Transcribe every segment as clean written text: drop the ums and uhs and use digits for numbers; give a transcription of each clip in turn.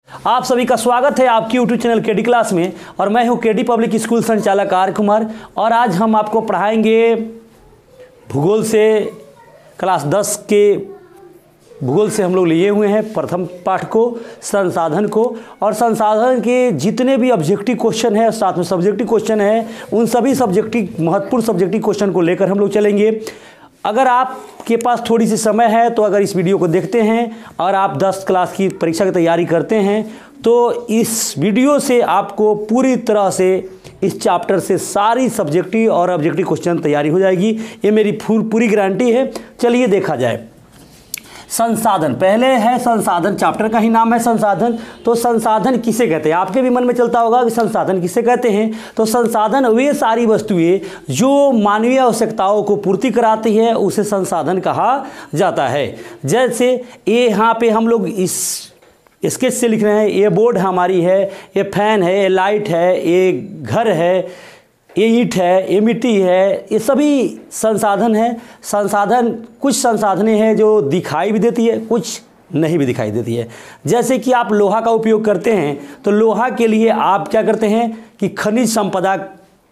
आप सभी का स्वागत है आपकी यूट्यूब चैनल केडी क्लास में। और मैं हूं केडी पब्लिक स्कूल संचालक आर कुमार। और आज हम आपको पढ़ाएंगे भूगोल से, क्लास 10 के भूगोल से हम लोग लिए हुए हैं प्रथम पाठ को, संसाधन को। और संसाधन के जितने भी ऑब्जेक्टिव क्वेश्चन है, साथ में सब्जेक्टिव क्वेश्चन है, उन सभी सब्जेक्टिव महत्वपूर्ण सब्जेक्टिव क्वेश्चन को लेकर हम लोग चलेंगे। अगर आपके पास थोड़ी सी समय है तो अगर इस वीडियो को देखते हैं और आप 10 क्लास की परीक्षा की तैयारी करते हैं तो इस वीडियो से आपको पूरी तरह से इस चैप्टर से सारी सब्जेक्टिव और ऑब्जेक्टिव क्वेश्चन तैयारी हो जाएगी। ये मेरी पूरी गारंटी है। चलिए देखा जाए। संसाधन पहले है, संसाधन चैप्टर का ही नाम है संसाधन। तो संसाधन किसे कहते हैं? आपके भी मन में चलता होगा कि संसाधन किसे कहते हैं। तो संसाधन वे सारी वस्तुएं जो मानवीय आवश्यकताओं को पूर्ति कराती है उसे संसाधन कहा जाता है। जैसे ये यहाँ पे हम लोग इस स्केच से लिख रहे हैं, ये बोर्ड हमारी है, ये फैन है, ये लाइट है, ये घर है, ये ईंट है, ये मिट्टी है, ये सभी संसाधन है। संसाधन कुछ संसाधनें हैं जो दिखाई भी देती है, कुछ नहीं भी दिखाई देती है। जैसे कि आप लोहा का उपयोग करते हैं तो लोहा के लिए आप क्या करते हैं कि खनिज संपदा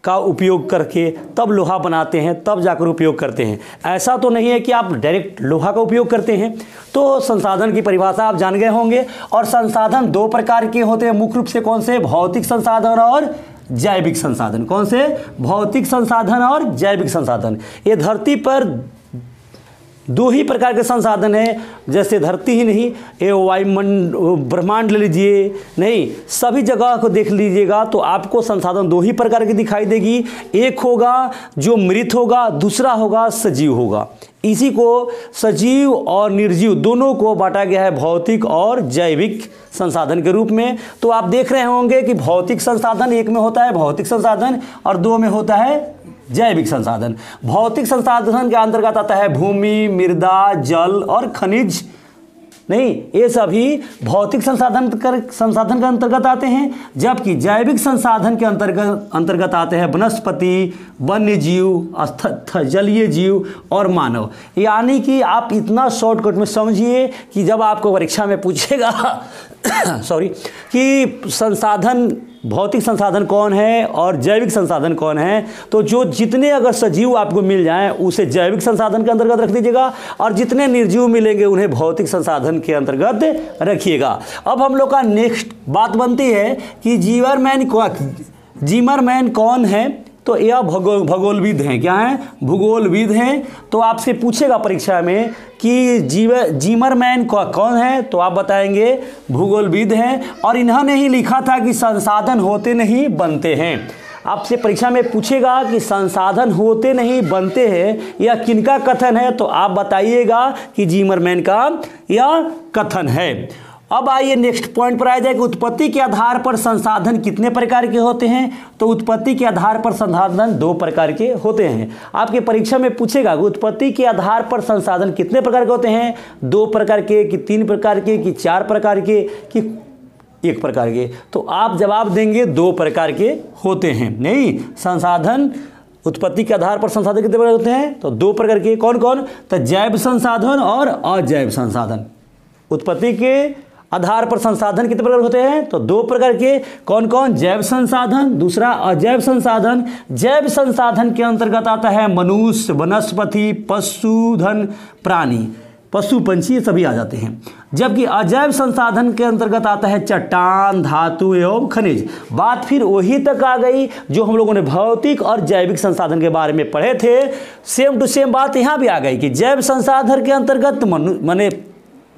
का उपयोग करके तब लोहा बनाते हैं, तब जाकर उपयोग करते हैं। ऐसा तो नहीं है कि आप डायरेक्ट लोहा का उपयोग करते हैं। तो संसाधन की परिभाषा आप जान गए होंगे। और संसाधन 2 प्रकार के होते हैं मुख्य रूप से। कौन से? भौतिक संसाधन और जैविक संसाधन। कौन से? भौतिक संसाधन और जैविक संसाधन। ये धरती पर 2 ही प्रकार के संसाधन हैं। जैसे धरती ही नहीं, ये वायुमंड ब्रह्मांड ले लीजिए, नहीं सभी जगह को देख लीजिएगा तो आपको संसाधन 2 ही प्रकार की दिखाई देगी। एक होगा जो मृत होगा, दूसरा होगा सजीव होगा। इसी को सजीव और निर्जीव दोनों को बांटा गया है भौतिक और जैविक संसाधन के रूप में। तो आप देख रहे होंगे कि भौतिक संसाधन एक में होता है भौतिक संसाधन और 2 में होता है जैविक संसाधन। भौतिक संसाधन के अंतर्गत आता है भूमि, मृदा, जल और खनिज। नहीं, ये सभी भौतिक संसाधन के अंतर्गत आते हैं। जबकि जैविक संसाधन के अंतर्गत आते हैं वनस्पति, वन्य जीव, जलीय जीव और मानव। यानी कि आप इतना शॉर्टकट में समझिए कि जब आपको परीक्षा में पूछेगा सॉरी कि संसाधन भौतिक संसाधन कौन है और जैविक संसाधन कौन है, तो जो जितने अगर सजीव आपको मिल जाएं उसे जैविक संसाधन के अंतर्गत रख दीजिएगा और जितने निर्जीव मिलेंगे उन्हें भौतिक संसाधन के अंतर्गत रखिएगा। अब हम लोग का नेक्स्ट बात बनती है कि जिमरमैन कौन है? तो यह भूगोलविद हैं। क्या हैं? भूगोलविद हैं। तो आपसे पूछेगा परीक्षा में कि जिमरमैन कौन है, तो आप बताएंगे भूगोलविद हैं। और इन्होंने ही लिखा था कि संसाधन होते नहीं बनते हैं। आपसे परीक्षा में पूछेगा कि संसाधन होते नहीं बनते हैं, यह किनका कथन है, तो आप बताइएगा कि जिमरमैन का यह कथन है। अब आइए नेक्स्ट पॉइंट पर आ जाए कि उत्पत्ति के आधार पर संसाधन कितने प्रकार के होते हैं। तो उत्पत्ति के आधार पर संसाधन 2 प्रकार के होते हैं। आपके परीक्षा में पूछेगा कि उत्पत्ति के आधार पर संसाधन कितने प्रकार के होते हैं? 2 प्रकार के, कि 3 प्रकार के, कि 4 प्रकार के, कि 1 प्रकार के? तो आप जवाब देंगे 2 प्रकार के होते हैं। नहीं, संसाधन उत्पत्ति के आधार पर संसाधन कितने प्रकार होते हैं? तो 2 प्रकार के। कौन कौन? तो जैव संसाधन और अजैव संसाधन। उत्पत्ति के आधार पर संसाधन कितने प्रकार होते हैं? तो 2 प्रकार के। कौन कौन? जैव संसाधन, दूसरा अजैव संसाधन। जैव संसाधन के अंतर्गत आता है मनुष्य, वनस्पति, पशुधन, प्राणी, पशु पंछी, ये सभी आ जाते हैं। जबकि अजैव संसाधन के अंतर्गत आता है चट्टान, धातु एवं खनिज। बात फिर वही तक आ गई जो हम लोगों ने भौतिक और जैविक संसाधन के बारे में पढ़े थे। सेम टू सेम बात यहाँ भी आ गई कि जैव संसाधन के अंतर्गत माने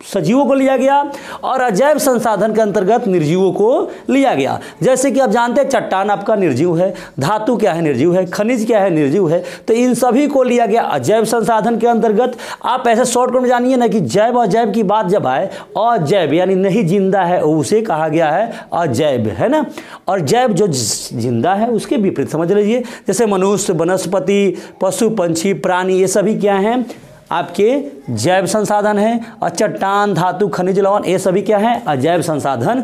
सजीवों को लिया गया और अजैव संसाधन के अंतर्गत निर्जीवों को लिया गया। जैसे कि आप जानते हैं चट्टान आपका निर्जीव है, धातु क्या है? निर्जीव है, खनिज क्या है? निर्जीव है। तो इन सभी को लिया गया अजैव संसाधन के अंतर्गत। आप ऐसे शॉर्टकट में जानिए ना कि जैव अजैव की बात जब आए, अजैव यानी नहीं जिंदा है उसे कहा गया है अजैव, है ना। और जैव जो जिंदा है उसके विपरीत समझ लीजिए। जैसे मनुष्य, वनस्पति, पशु पंछी, प्राणी, ये सभी क्या हैं? आपके जैव संसाधन है। और चट्टान, धातु, खनिज, लवण, ये सभी क्या है? अजैव संसाधन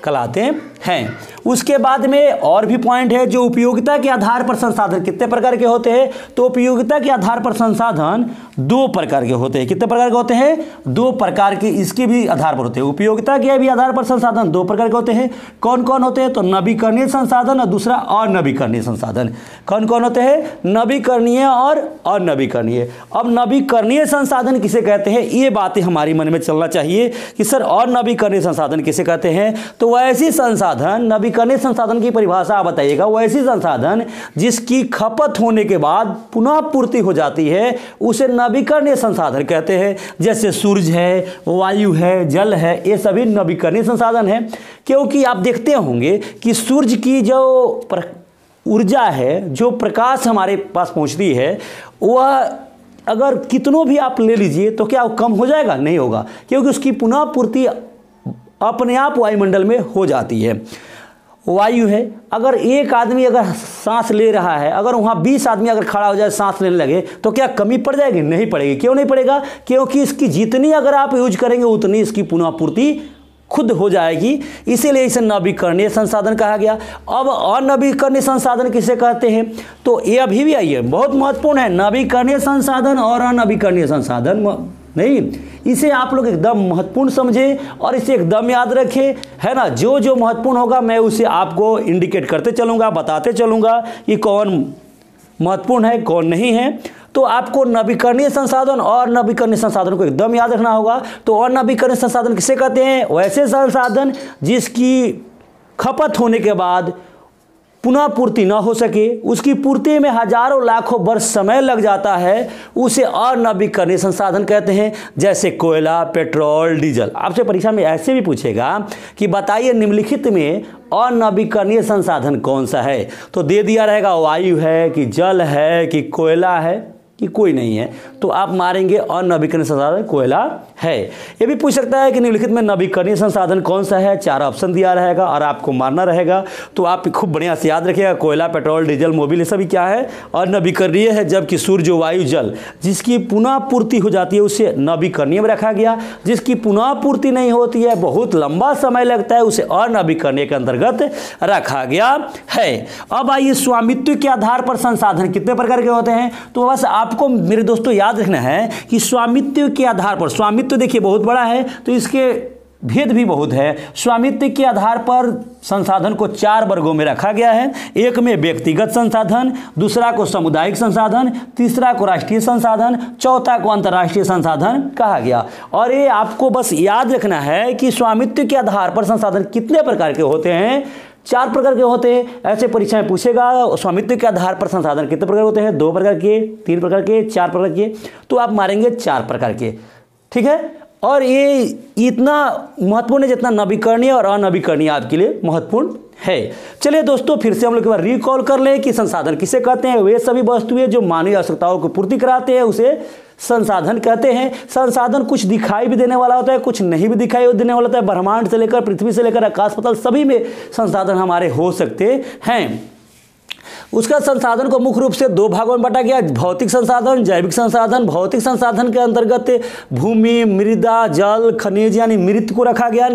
कहलाते हैं। उसके बाद में और भी पॉइंट है, जो उपयोगिता के आधार पर संसाधन कितने प्रकार के होते हैं, तो उपयोगिता के आधार पर संसाधन 2 प्रकार के होते हैं। कितने प्रकार के होते हैं? 2 प्रकार के इसके भी आधार पर होते हैं। उपयोगिता के भी आधार पर संसाधन 2 प्रकार के होते हैं। कौन कौन होते हैं? तो नवीकरणीय संसाधन और दूसरा अनवीकरणीय संसाधन। कौन कौन होते हैं? नवीकरणीय और अनवीकरणीय। अब नवीकरणीय संसाधन किसे कहते हैं, ये बातें हमारी मन में चलना चाहिए कि सर अनवीकरणीय संसाधन किसे कहते हैं। तो वैसी संसाधन, नवीकरणीय संसाधन की परिभाषा आप बताइएगा। वैसी संसाधन जिसकी खपत होने के बाद पुनः पूर्ति हो जाती है उसे नवीकरणीय संसाधन कहते हैं। जैसे सूरज है, वायु है, जल है, ये सभी नवीकरणीय संसाधन है। क्योंकि आप देखते होंगे कि सूरज की जो ऊर्जा है, जो प्रकाश हमारे पास पहुंचती है, वह अगर कितनों भी आप ले लीजिए तो क्या कम हो जाएगा? नहीं होगा, क्योंकि उसकी पुनः पूर्ति अपने आप वायुमंडल में हो जाती है। वायु है, अगर एक आदमी अगर सांस ले रहा है, अगर वहाँ 20 आदमी अगर खड़ा हो जाए सांस लेने लगे तो क्या कमी पड़ जाएगी? नहीं पड़ेगी। क्यों नहीं पड़ेगा? क्योंकि इसकी जितनी अगर आप यूज करेंगे उतनी इसकी पुनः पूर्ति खुद हो जाएगी। इसीलिए इसे नवीकरणीय संसाधन कहा गया। अब अनवीकरणीय संसाधन किसे कहते हैं? तो ये अभी भी आइए, बहुत महत्वपूर्ण है। नवीकरणीय संसाधन और अनवीकरणीय संसाधन नहीं, इसे आप लोग एकदम महत्वपूर्ण समझे और इसे एकदम याद रखें, है ना। जो जो महत्वपूर्ण होगा मैं उसे आपको इंडिकेट करते चलूँगा, बताते चलूँगा कि कौन महत्वपूर्ण है कौन नहीं है। तो आपको नवीकरणीय संसाधन और नवीकरणीय संसाधन को एकदम याद रखना होगा। तो अनवीकरणीय संसाधन किसे कहते हैं? वैसे संसाधन जिसकी खपत होने के बाद पुनः पूर्ति न हो सके, उसकी पूर्ति में हजारों लाखों वर्ष समय लग जाता है, उसे अनवीकरणीय संसाधन कहते हैं। जैसे कोयला, पेट्रोल, डीजल। आपसे परीक्षा में ऐसे भी पूछेगा कि बताइए निम्नलिखित में अनवीकरणीय संसाधन कौन सा है, तो दे दिया रहेगा वायु है कि जल है कि कोयला है कि कोई नहीं है, तो आप मारेंगे अनवीकरणीय संसाधन कोयला है। ये भी पूछ सकता है कि निम्नलिखित में नवीकरणीय संसाधन कौन सा है, 4 ऑप्शन दिया रहेगा और आपको मारना रहेगा। तो आप खूब बढ़िया से याद रखिएगा, कोयला, पेट्रोल, डीजल, मोबिल, ये सभी क्या है? अनवीकरणीय है। जबकि सूर्य, वायु, जल जिसकी पुनः पूर्ति हो जाती है उसे नवीकरणीय में रखा गया। जिसकी पुनः पूर्ति नहीं होती है, बहुत लंबा समय लगता है, उसे अनवीकरणीय के अंतर्गत रखा गया है। अब आइए स्वामित्व के आधार पर संसाधन कितने प्रकार के होते हैं। तो बस आपको मेरे दोस्तों याद रखना है कि स्वामित्व के आधार पर, स्वामित्व देखिए बहुत बड़ा है तो इसके भेद भी बहुत है। स्वामित्व के आधार पर संसाधन को 4 वर्गों में रखा गया है। एक में व्यक्तिगत संसाधन, दूसरा को सामुदायिक संसाधन, तीसरा को राष्ट्रीय संसाधन, चौथा को अंतर्राष्ट्रीय संसाधन कहा गया। और ये आपको बस याद रखना है कि स्वामित्व के आधार पर संसाधन कितने प्रकार के होते हैं? 4 प्रकार के होते हैं। ऐसे परीक्षा में पूछेगा स्वामित्व के आधार पर संसाधन कितने प्रकार होते हैं? 2 प्रकार के, 3 प्रकार के, 4 प्रकार के, तो आप मारेंगे 4 प्रकार के, ठीक है। और ये इतना महत्वपूर्ण है जितना नवीकरणीय और अनवीकरणीय आपके लिए महत्वपूर्ण है। चलिए दोस्तों, फिर से हम लोग एक बार रिकॉल कर लें कि संसाधन किसे कहते हैं। वे सभी वस्तुएं जो मानवीय आवश्यकताओं को पूर्ति कराते हैं उसे संसाधन कहते हैं। संसाधन कुछ दिखाई भी देने वाला होता है, कुछ नहीं भी दिखाई देने वाला होता है। ब्रह्मांड से लेकर पृथ्वी से लेकर आकाश पाताल सभी में संसाधन हमारे हो सकते हैं। उसका संसाधन को मुख्य रूप से 2 भागों में बांटा गया, भौतिक संसाधन, जैविक संसाधन। भौतिक संसाधन के अंतर्गत भूमि, मृदा, जल, खनिज यानी मृत को रखा गया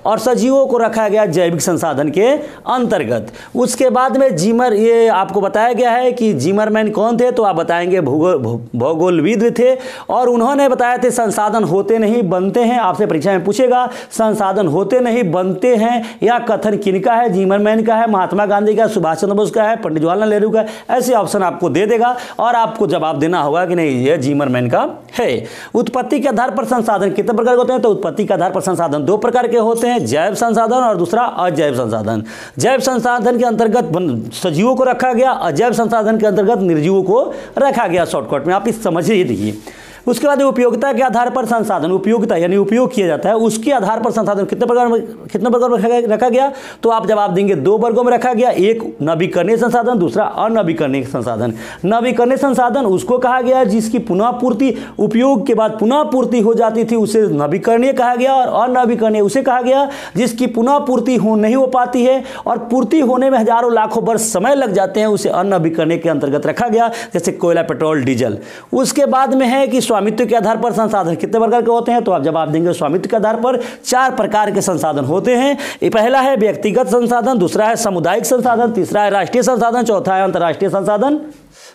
और सजीवों को रखा गया जैविक संसाधन के अंतर्गत। उसके बाद में जीमर, ये आपको बताया गया है कि जिमरमैन कौन थे, तो आप बताएंगे भूगोलविद थे और उन्होंने बताया थे संसाधन होते नहीं बनते हैं। आपसे परीक्षा में पूछेगा संसाधन होते नहीं बनते हैं, या कथन किनका है? जिमरमैन का है, महात्मा गांधी का, सुभाष चंद्र बोस का है, पंडित जवाहरलाल नेहरू का। ऐसे ऑप्शन आपको दे देगा और आपको जवाब देना होगा कि नहीं ये जिमरमैन का है। उत्पत्ति के आधार पर संसाधन कितने प्रकार के होते हैं? तो उत्पत्ति के आधार पर संसाधन 2 प्रकार के होते हैं, जैव संसाधन और दूसरा अजैव संसाधन। जैव संसाधन के अंतर्गत सजीवों को रखा गया, अजैव संसाधन के अंतर्गत निर्जीवों को रखा गया। शॉर्टकट में आप इस समझ ही देखिए। उसके बाद उपयोगिता के आधार पर संसाधन, उपयोगिता यानी उपयोग किया जाता है, उसके आधार पर संसाधन कितने प्रकार में रखा गया? तो आप जवाब देंगे 2 वर्गों में रखा गया, एक नवीकरणीय संसाधन, दूसरा अनवीकरणीय संसाधन। नवीकरणीय संसाधन उसको कहा गया जिसकी पुनः पूर्ति उपयोग के बाद पुनः पूर्ति हो जाती थी, उसे नवीकरणीय कहा गया। और अनवीकरणीय उसे कहा गया जिसकी पुनः पूर्ति नहीं हो पाती है और पूर्ति होने में हजारों लाखों वर्ष समय लग जाते हैं, उसे अनवीकरणीय के अंतर्गत रखा गया, जैसे कोयला, पेट्रोल, डीजल। उसके बाद में है कि स्वामित्व के आधार पर संसाधन कितने प्रकार के होते हैं? तो आप जवाब देंगे स्वामित्व के आधार पर 4 प्रकार के संसाधन होते हैं। ये पहला है व्यक्तिगत संसाधन, दूसरा है सामुदायिक संसाधन, तीसरा है राष्ट्रीय संसाधन, चौथा है अंतर्राष्ट्रीय संसाधन।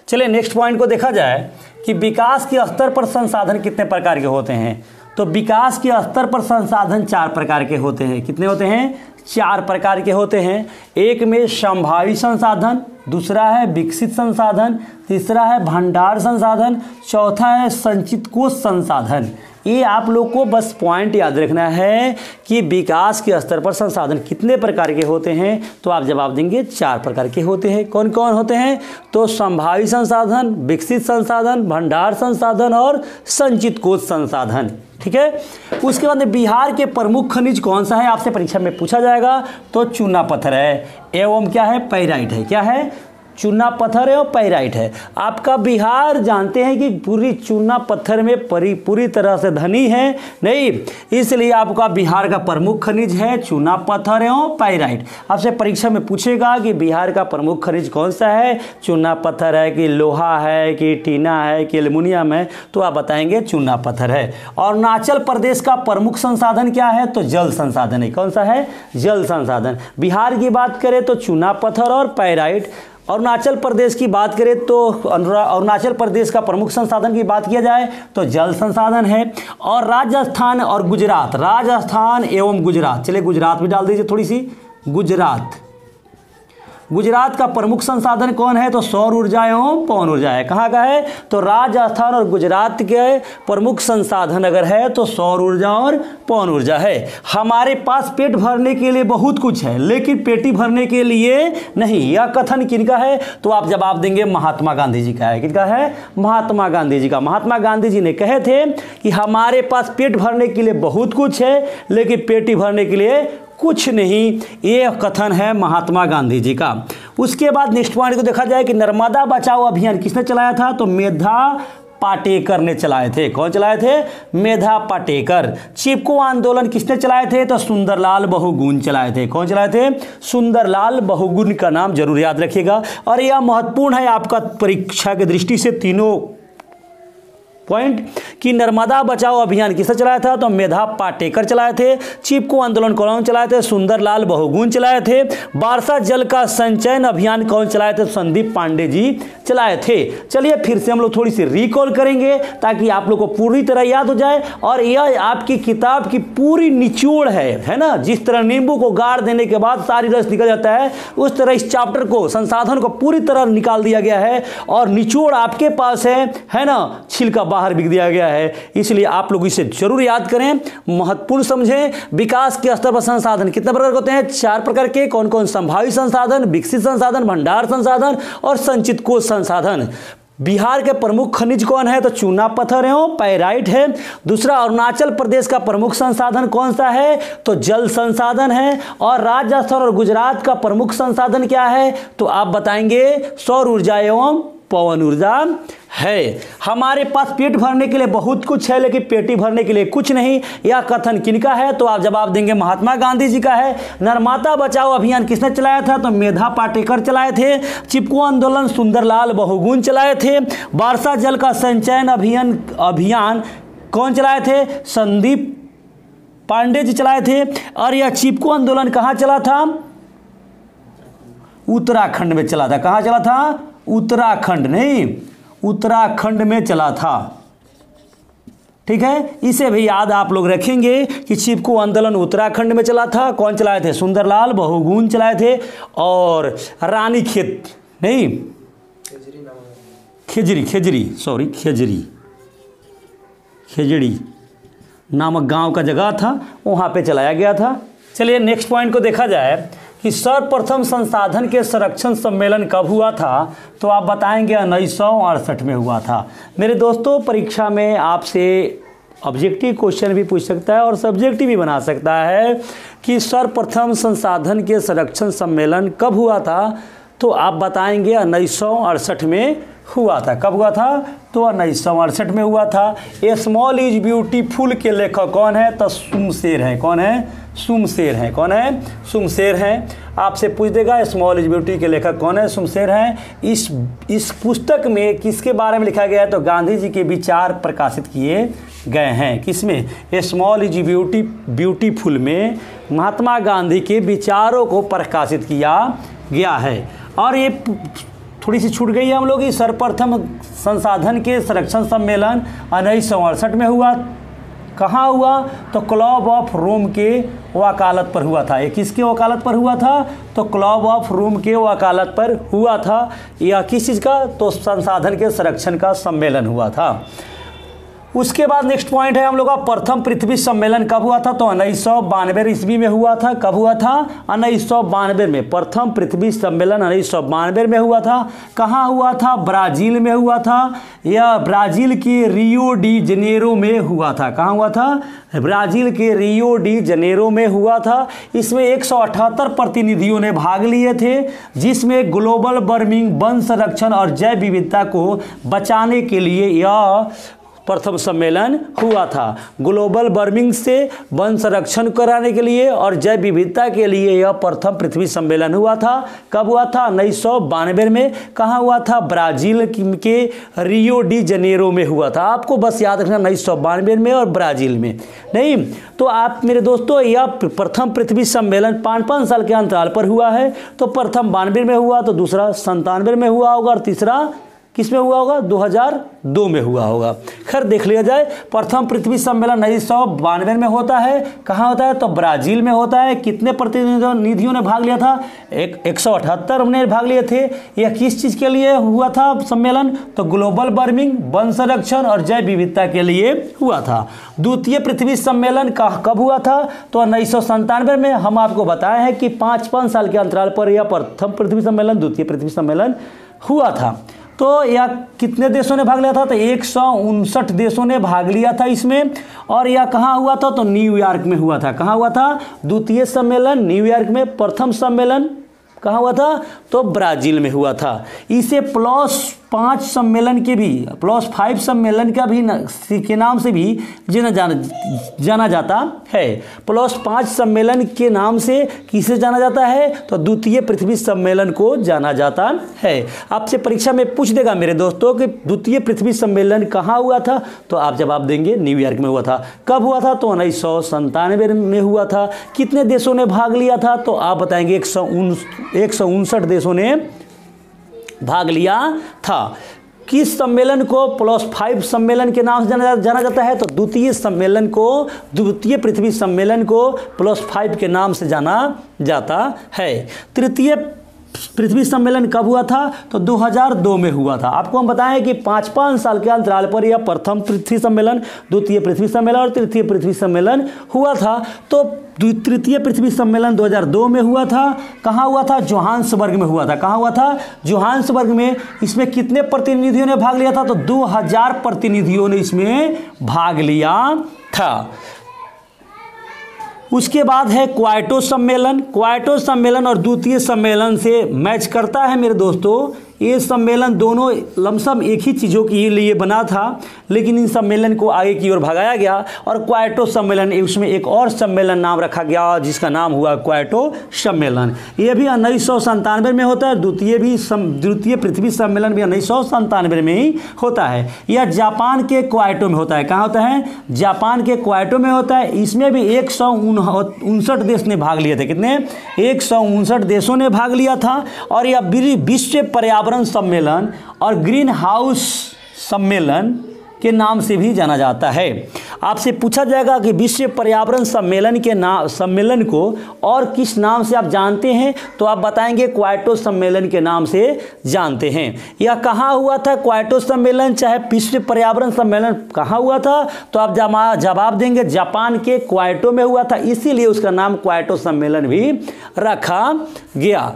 चलिए नेक्स्ट पॉइंट को देखा जाए कि विकास के स्तर पर संसाधन कितने प्रकार के होते हैं। तो विकास के स्तर पर संसाधन 4 प्रकार के होते हैं। कितने होते हैं? 4 प्रकार के होते हैं। एक में संभावित संसाधन, दूसरा है विकसित संसाधन, तीसरा है भंडार संसाधन, चौथा है संचित कोष संसाधन। ये आप लोग को बस पॉइंट याद रखना है कि विकास के स्तर पर संसाधन कितने प्रकार के होते हैं। तो आप जवाब देंगे 4 प्रकार के होते हैं। कौन कौन होते हैं? तो संभावित संसाधन, विकसित संसाधन, भंडार संसाधन और संचित कोष संसाधन। ठीक है। उसके बाद बिहार के प्रमुख खनिज कौन सा है, आपसे परीक्षा में पूछा जाएगा। तो चूना पत्थर है एवं क्या है? पैराइट है। क्या है? चूना पत्थर है और पैराइट है। आपका बिहार जानते हैं कि पूरी चूना पत्थर में पूरी तरह से धनी है नहीं, इसलिए आपका बिहार का प्रमुख खनिज है चूना पत्थर एवं पैराइट। आपसे परीक्षा में पूछेगा कि बिहार का प्रमुख खनिज कौन सा है, चूना पत्थर है कि लोहा है कि टीना है कि एल्युमिनियम है, तो आप बताएंगे चूना पत्थर है। और अरुणाचल प्रदेश का प्रमुख संसाधन क्या है? तो जल संसाधन है। कौन सा है? जल संसाधन। बिहार की बात करें तो चूना पत्थर और पैराइट। अरुणाचल प्रदेश की बात करें तो अरुणाचल प्रदेश का प्रमुख संसाधन की बात किया जाए तो जल संसाधन है। और राजस्थान और गुजरात, राजस्थान एवं गुजरात, चलिए गुजरात भी डाल दीजिए थोड़ी सी। गुजरात का प्रमुख संसाधन कौन है? तो सौर ऊर्जा एवं पवन ऊर्जा है। कहाँ का है? तो राजस्थान और गुजरात के प्रमुख संसाधन अगर है तो सौर ऊर्जा और पवन ऊर्जा है। हमारे पास पेट भरने के लिए बहुत कुछ है लेकिन पेटी भरने के लिए नहीं, यह कथन किनका है? तो आप जवाब देंगे महात्मा गांधी जी का है। किसका है? महात्मा गांधी जी का। महात्मा गांधी जी ने कहे थे कि हमारे पास पेट भरने के लिए बहुत कुछ है लेकिन पेटी भरने के लिए कुछ नहीं, ये कथन है महात्मा गांधी जी का। उसके बाद नेक्स्ट पॉइंट को देखा जाए कि नर्मदा बचाओ अभियान किसने चलाया था? तो मेधा पाटेकर ने चलाए थे। कौन चलाए थे? मेधा पाटेकर। चिपको आंदोलन किसने चलाए थे? तो सुंदरलाल बहुगुण चलाए थे। कौन चलाए थे? सुंदरलाल बहुगुण का नाम जरूर याद रखिएगा और यह महत्वपूर्ण है आपका परीक्षा की दृष्टि से। तीनों पॉइंट कि नर्मदा बचाओ अभियान किसने चलाया था? तो मेधा पाटेकर चलाए थे। चिपको आंदोलन कौन चलाए थे? सुंदरलाल बहुगुण चलाए थे। वर्षा जल का संचयन अभियान कौन चलाए थे? संदीप पांडे जी चलाए थे। चलिए फिर से हम लोग थोड़ी सी रिकॉल करेंगे ताकि आप लोग को पूरी तरह याद हो जाए। और यह आपकी किताब की पूरी निचोड़ है ना। जिस तरह नींबू को गाड़ देने के बाद सारी रस निकल जाता है, उस तरह इस चैप्टर को, संसाधन को पूरी तरह निकाल दिया गया है और निचोड़ आपके पास है ना, छिलका बाहर बिक दिया गया है। इसलिए आप लोग इसे जरूर याद करें, महत्वपूर्ण समझें। विकास के स्तर पर संसाधन कितने प्रकार के होते हैं? 4 प्रकार के। कौन कौन? संभावित संसाधन, विकसित संसाधन, भंडार संसाधन और संचित कोष संसाधन। बिहार के प्रमुख खनिज कौन है? तो चूना पत्थर है, पैराइट है। दूसरा अरुणाचल प्रदेश का प्रमुख संसाधन कौन सा है? तो जल संसाधन है। और राजस्थान और गुजरात का प्रमुख संसाधन क्या है? तो आप बताएंगे सौर ऊर्जा एवं पवन ऊर्जा है। हमारे पास पेट भरने के लिए बहुत कुछ है लेकिन पेटी भरने के लिए कुछ नहीं, यह कथन किनका है? तो आप जवाब देंगे महात्मा गांधी जी का है। नर्मदा बचाओ अभियान किसने चलाया था? तो मेधा पाटेकर चलाए थे। चिपको आंदोलन सुंदरलाल बहुगुण चलाए थे। वर्षा जल का संचयन अभियान कौन चलाए थे? संदीप पांडे जी चलाए थे। और यह चिपको आंदोलन कहाँ चला था? उत्तराखंड में चला था। कहाँ चला था? उत्तराखंड नहीं, उत्तराखंड में चला था। ठीक है, इसे भी याद आप लोग रखेंगे कि चिपको आंदोलन उत्तराखंड में चला था। कौन चलाए थे? सुंदरलाल बहुगुण चलाए थे। और रानीखेत नहीं, खेजड़ी नामक गांव का जगह था, वहां पे चलाया गया था। चलिए नेक्स्ट पॉइंट को देखा जाए कि सर्वप्रथम संसाधन के संरक्षण सम्मेलन कब हुआ था? तो आप बताएंगे 1968 में हुआ था। मेरे दोस्तों, परीक्षा में आपसे ऑब्जेक्टिव क्वेश्चन भी पूछ सकता है और सब्जेक्टिव भी बना सकता है कि सर्वप्रथम संसाधन के संरक्षण सम्मेलन कब हुआ था? तो आप बताएंगे 1968 में हुआ था। कब हुआ था? तो 1968 में हुआ था। ए स्मॉल इज ब्यूटीफुल के लेखक कौन है? तो सुमशेर है। कौन है? सुमशेर है। कौन है? सुमशेर है। आपसे पूछ देगा स्मॉल इज ब्यूटी के लेखक कौन है, शमशेर हैं। इस पुस्तक में किसके बारे में लिखा गया है, तो गांधी जी के विचार प्रकाशित किए गए हैं। किसमें, स्मॉल इज ब्यूटीफुल में महात्मा गांधी के विचारों को प्रकाशित किया गया है। और ये थोड़ी सी छूट गई है हम लोग की, सर्वप्रथम संसाधन के संरक्षण सम्मेलन 1968 में हुआ। कहाँ हुआ, तो क्लब ऑफ रोम के वकालत पर हुआ था। ये किसके वकालत पर हुआ था, तो क्लब ऑफ रोम के वकालत पर हुआ था। यह किस चीज़ का, तो संसाधन के संरक्षण का सम्मेलन हुआ था। उसके बाद नेक्स्ट पॉइंट है हम लोग का, प्रथम पृथ्वी सम्मेलन कब हुआ था, तो 1992 ईस्वी में हुआ था। कब हुआ था, 1992 में। प्रथम पृथ्वी सम्मेलन 1992 में हुआ था। कहाँ हुआ था, ब्राज़ील में हुआ था। यह ब्राज़ील के रियो डी जनेरो में हुआ था। कहाँ हुआ था, ब्राज़ील के रियो डी जनेरो में हुआ था। इसमें 178 प्रतिनिधियों ने भाग लिए थे, जिसमें ग्लोबल वार्मिंग, वन संरक्षण और जैव विविधता को बचाने के लिए यह प्रथम सम्मेलन हुआ था। ग्लोबल वार्मिंग से वन संरक्षण कराने के लिए और जैव विविधता के लिए यह प्रथम पृथ्वी सम्मेलन हुआ था। कब हुआ था, 1992 में। कहाँ हुआ था, ब्राज़ील के रियो डी जनेरो में हुआ था। आपको बस याद रखना 1992 में और ब्राज़ील में, नहीं तो आप मेरे दोस्तों, यह प्रथम पृथ्वी सम्मेलन 5-5 साल के अंतराल पर हुआ है। तो प्रथम 92 में हुआ, तो दूसरा 97 में हुआ होगा और तीसरा किस में हुआ होगा, 2002 में हुआ होगा। खैर देख लिया जाए, प्रथम पृथ्वी सम्मेलन 1992 में होता है। कहाँ होता है, तो ब्राज़ील में होता है। कितने प्रतिनिधियों ने भाग लिया था, 178 ने भाग लिए थे। यह किस चीज़ के लिए हुआ था सम्मेलन, तो ग्लोबल वार्मिंग, वन संरक्षण और जैव विविधता के लिए हुआ था। द्वितीय पृथ्वी सम्मेलन कब हुआ था, तो 1997 में। हम आपको बताए हैं कि 5-5 साल के अंतराल पर यह प्रथम पृथ्वी सम्मेलन, द्वितीय पृथ्वी सम्मेलन हुआ था। तो यह कितने देशों ने भाग लिया था, तो 159 देशों ने भाग लिया था इसमें। और यह कहाँ हुआ था, तो न्यूयॉर्क में हुआ था। कहाँ हुआ था, द्वितीय सम्मेलन न्यूयॉर्क में, प्रथम सम्मेलन कहाँ हुआ था, तो ब्राज़ील में हुआ था। इसे +5 सम्मेलन के भी, +5 सम्मेलन का भी के नाम से भी जाना जाता है। +5 सम्मेलन के नाम से किसे जाना जाता है, तो द्वितीय पृथ्वी सम्मेलन को जाना जाता है। आपसे परीक्षा में पूछ देगा मेरे दोस्तों कि द्वितीय पृथ्वी सम्मेलन कहाँ हुआ था, तो आप जवाब देंगे न्यूयॉर्क में हुआ था। कब हुआ था, तो 1997 में हुआ था। कितने देशों ने भाग लिया था, तो आप बताएंगे 159 देशों ने भाग लिया था। किस सम्मेलन को +5 सम्मेलन के नाम से जाना जाता है, तो द्वितीय पृथ्वी सम्मेलन को +5 के नाम से जाना जाता है। तृतीय पृथ्वी सम्मेलन कब हुआ था, तो 2002 में हुआ था। आपको हम बताएं कि 5-5 साल के अंतराल पर यह प्रथम पृथ्वी सम्मेलन, द्वितीय पृथ्वी सम्मेलन और तृतीय पृथ्वी सम्मेलन हुआ था। तो तृतीय पृथ्वी सम्मेलन 2002 में हुआ था। कहाँ हुआ था, जोहान्सबर्ग में हुआ था। कहाँ हुआ था, जोहान्सबर्ग में। इसमें कितने प्रतिनिधियों ने भाग लिया था, तो 2000 प्रतिनिधियों ने इसमें भाग लिया था। उसके बाद है क्वाइटो सम्मेलन। क्वाइटो सम्मेलन और द्वितीय सम्मेलन से मैच करता है मेरे दोस्तों। ये सम्मेलन दोनों लमसम एक ही चीज़ों के लिए बना था, लेकिन इन सम्मेलन को आगे की ओर भगाया गया और क्वाइटो सम्मेलन, उसमें एक और सम्मेलन नाम रखा गया जिसका नाम हुआ क्वाइटो सम्मेलन। ये भी 1997 में होता है। द्वितीय पृथ्वी सम्मेलन भी 1997 में ही होता है। यह जापान के क्वाइटो में होता है। कहाँ होता है, जापान के क्वाइटो में होता है। इसमें भी 159 देश ने भाग लिए थे। कितने, 159 देशों ने भाग लिया था। और यह विश्व पर्यावरण सम्मेलन और ग्रीन हाउस सम्मेलन के नाम से भी जाना जाता है। आपसे पूछा जाएगा कि विश्व पर्यावरण सम्मेलन को और किस नाम से आप जानते हैं, तो आप बताएंगे क्वाइटो सम्मेलन के नाम से जानते हैं। यह कहाँ हुआ था क्वाइटो सम्मेलन, चाहे विश्व पर्यावरण सम्मेलन कहाँ हुआ था, तो आप जवाब देंगे जापान के क्वाइटो में हुआ था। इसीलिए उसका नाम क्वाइटो सम्मेलन भी रखा गया।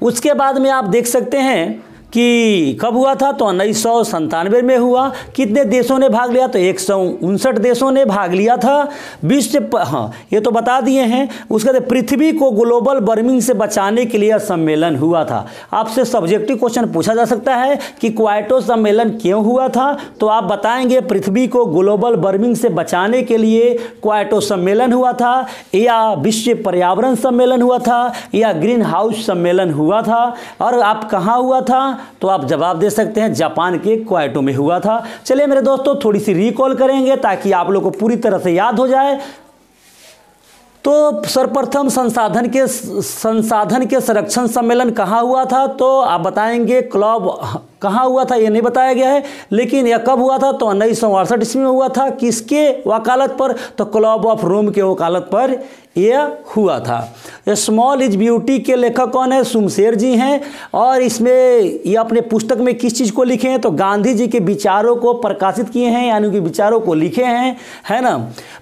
उसके बाद में आप देख सकते हैं कि कब हुआ था, तो 1997 में हुआ। कितने देशों ने भाग लिया, तो 159 देशों ने भाग लिया था। विश्व हाँ ये तो बता दिए हैं। उसके बाद पृथ्वी को ग्लोबल वार्मिंग से बचाने के लिए सम्मेलन हुआ था। आपसे सब्जेक्टिव क्वेश्चन पूछा जा सकता है कि क्योटो सम्मेलन क्यों हुआ था, तो आप बताएंगे पृथ्वी को ग्लोबल वार्मिंग से बचाने के लिए क्योटो सम्मेलन हुआ था, या विश्व पर्यावरण सम्मेलन हुआ था, या ग्रीन हाउस सम्मेलन हुआ था। और आप कहाँ हुआ था, तो आप जवाब दे सकते हैं जापान के क्योटो में हुआ था। चलिए मेरे दोस्तों थोड़ी सी रिकॉल करेंगे ताकि आप लोगों को पूरी तरह से याद हो जाए। तो सर्वप्रथम संसाधन के संरक्षण सम्मेलन कहाँ हुआ था, तो आप बताएंगे क्लब कहाँ हुआ था ये नहीं बताया गया है, लेकिन यह कब हुआ था, तो 1968 ईस्वी में हुआ था। किसके वकालत पर, तो क्लब ऑफ रोम के वकालत पर यह हुआ था। स्मॉल इज ब्यूटी के लेखक कौन है, सुमशेर जी हैं। और इसमें ये अपने पुस्तक में किस चीज़ को लिखे हैं, तो गांधी जी के विचारों को प्रकाशित किए हैं, यानी कि विचारों को लिखे हैं, है ना।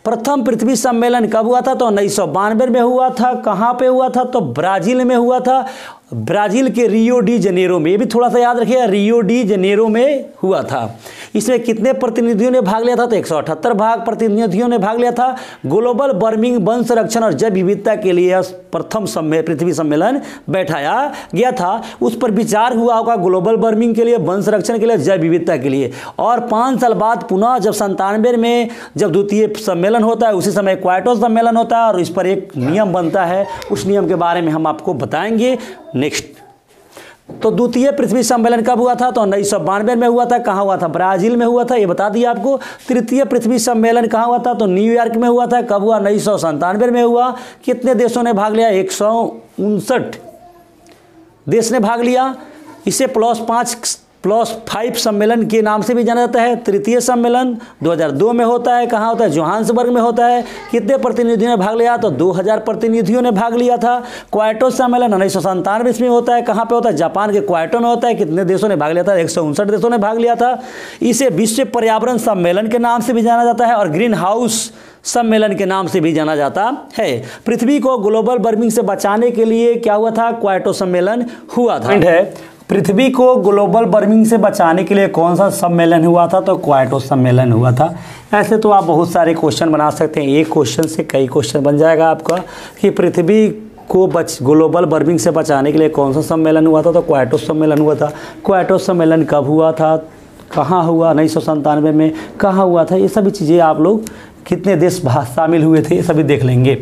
प्रथम पृथ्वी सम्मेलन कब हुआ था, तो 1992 में हुआ था। कहाँ पे हुआ था, तो ब्राज़ील में हुआ था। ब्राज़ील के रियो डी जनेरो में, ये भी थोड़ा सा याद रखिएगा, रियो डी जनेरो में हुआ था। इसमें कितने प्रतिनिधियों ने भाग लिया था, तो 178 प्रतिनिधियों ने भाग लिया था। ग्लोबल वार्मिंग, वन संरक्षण और जैव विविधता के लिए प्रथम पृथ्वी सम्मेलन बैठाया गया था। उस पर विचार हुआ होगा ग्लोबल वार्मिंग के लिए, वन संरक्षण के लिए, जैव विविधता के लिए। और 5 साल बाद पुनः जब 97 में जब द्वितीय सम्मेलन होता है, उसी समय क्योटो सम्मेलन होता है और इस पर एक नियम बनता है। उस नियम के बारे में हम आपको बताएंगे नेक्स्ट। तो द्वितीय पृथ्वी सम्मेलन कब हुआ था, तो 1992 में हुआ था। कहाँ हुआ था, ब्राज़ील में हुआ था, ये बता दिया आपको। तृतीय पृथ्वी सम्मेलन कहाँ हुआ था, तो न्यूयॉर्क में हुआ था। कब हुआ, 1997 में हुआ। कितने देशों ने भाग लिया, 159 देश ने भाग लिया। इसे +5 सम्मेलन के नाम से भी जाना जाता है। तृतीय सम्मेलन 2002 में होता है। कहाँ होता है, जोहान्सबर्ग में होता है। कितने प्रतिनिधियों ने भाग लिया, तो 2000 प्रतिनिधियों ने भाग लिया था। क्योटो सम्मेलन 1997 में होता है। कहाँ पे होता है, जापान के क्योटो में होता है। कितने देशों ने भाग लिया था, 159 देशों ने भाग लिया था। इसे विश्व पर्यावरण सम्मेलन के नाम से भी जाना जाता है और ग्रीन हाउस सम्मेलन के नाम से भी जाना जाता है। पृथ्वी को ग्लोबल वार्मिंग से बचाने के लिए क्या हुआ था, क्योटो सम्मेलन हुआ था। पृथ्वी को ग्लोबल वार्मिंग से बचाने के लिए कौन सा सम्मेलन हुआ था, तो क्योटो सम्मेलन हुआ था। ऐसे तो आप बहुत सारे क्वेश्चन बना सकते हैं, एक क्वेश्चन से कई क्वेश्चन बन जाएगा आपका कि पृथ्वी को ग्लोबल वार्मिंग से बचाने के लिए कौन सा सम्मेलन हुआ था, तो क्योटो सम्मेलन हुआ था। क्योटो सम्मेलन कब हुआ था, कहाँ हुआ, 1997 में कहाँ हुआ था, ये सभी चीज़ें आप लोग, कितने देश शामिल हुए थे, ये सभी देख लेंगे।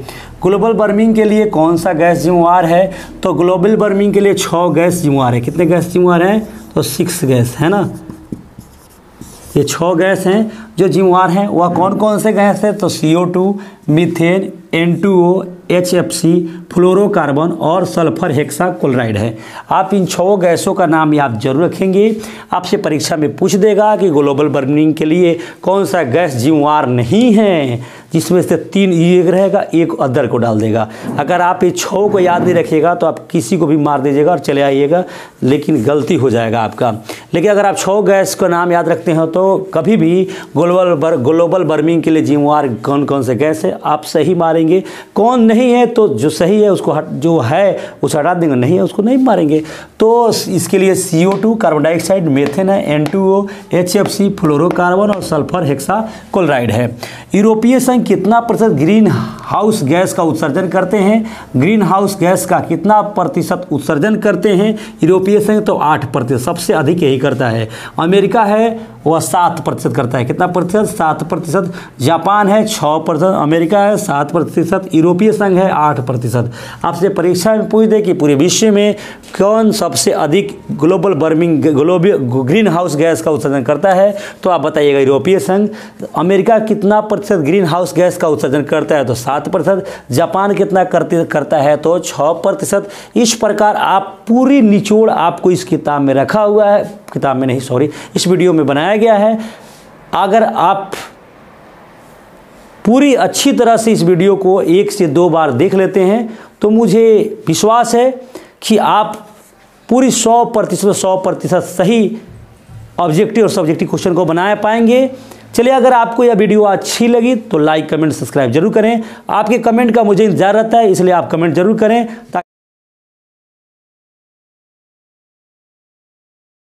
ग्लोबल वार्मिंग के लिए कौन सा गैस जिम्मेवार है, तो ग्लोबल वार्मिंग के लिए 6 गैस जिम्मेवार है। कितने गैस जिम्मेवार हैं, तो 6 गैस है ना। ये 6 गैस हैं जो जिम्मेवार हैं। वह कौन कौन से गैस है, तो CO2, methane, N2O, HFC, fluorocarbon और सल्फर हेक्साक्लोराइड है। आप इन 6 गैसों का नाम याद जरूर रखेंगे। आपसे परीक्षा में पूछ देगा कि ग्लोबल वार्मिंग के लिए कौन सा गैस जिम्मेवार नहीं है, जिसमें से 3 एक रहेगा, एक अदर को डाल देगा। अगर आप ये 6 को याद नहीं रखिएगा तो आप किसी को भी मार दीजिएगा और चले आइएगा, लेकिन गलती हो जाएगा आपका। लेकिन अगर आप 6 गैस का नाम याद रखते हैं तो कभी भी ग्लोबल वार्मिंग के लिए जिम्मेवार कौन कौन से गैस है आप सही मारेंगे। कौन नहीं है तो जो सही है उसको जो है उसे हटा देंगे, नहीं है उसको नहीं मारेंगे। तो इसके लिए CO2 कार्बन डाइऑक्साइड, मीथेन है, N2O, HFC, फ्लोरोकार्बन और सल्फर हेक्साक्लोराइड है। यूरोपीय संघ कितना प्रतिशत ग्रीन हाउस गैस का उत्सर्जन करते हैं, ग्रीन हाउस गैस का कितना प्रतिशत उत्सर्जन करते हैं यूरोपीय संघ, तो 8%, सबसे अधिक यही करता है। अमेरिका है वह 7% करता है। कितना प्रतिशत, 7%। जापान है 6%, अमेरिका है 7%, यूरोपीय संघ है 8%। आपसे परीक्षा में पूछ दे कि पूरे विश्व में कौन सबसे अधिक global warming green house gas का उत्सर्जन करता है, तो आप बताइएगा यूरोपीय संघ। अमेरिका कितना प्रतिशत ग्रीन हाउस गैस का उत्सर्जन करता है, तो 7%। जापान कितना करता है, तो 6%। इस प्रकार आप पूरी निचोड़ आपको इस किताब में रखा हुआ है, किताब में नहीं सॉरी, इस वीडियो में बनाया गया है। अगर आप पूरी अच्छी तरह से इस वीडियो को 1 से 2 बार देख लेते हैं तो मुझे विश्वास है कि आप पूरी 100% सही ऑब्जेक्टिव और सब्जेक्टिव क्वेश्चन को बना पाएंगे। चलिए, अगर आपको यह वीडियो अच्छी लगी तो लाइक, कमेंट, सब्सक्राइब जरूर करें। आपके कमेंट का मुझे इंतजार रहता है, इसलिए आप कमेंट जरूर करें।